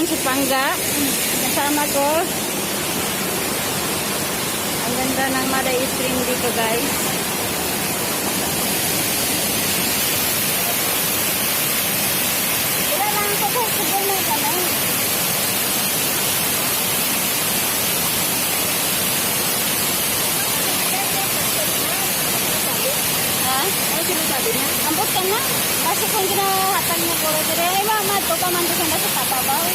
Ayan si Pangga. Kasama ko. Ang ganda ng Maday Stream dito guys. Wala lang ako po. Siguro na kami. Ha? Ano sinasabi niya? Ambot ka na. Kasi kung ginahatag mo puro dire, ay mama, ito pa man doon sa tapabaw.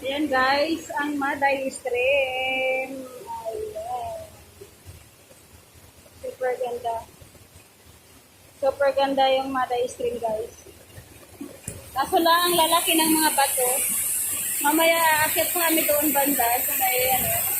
Ayan guys, ang Maday Stream. Ayan. Super ganda. Super ganda yung Maday Stream guys. Kaso lang ang lalaki ng mga bato. Mamaya aakit pa kami doon banda sa may ano,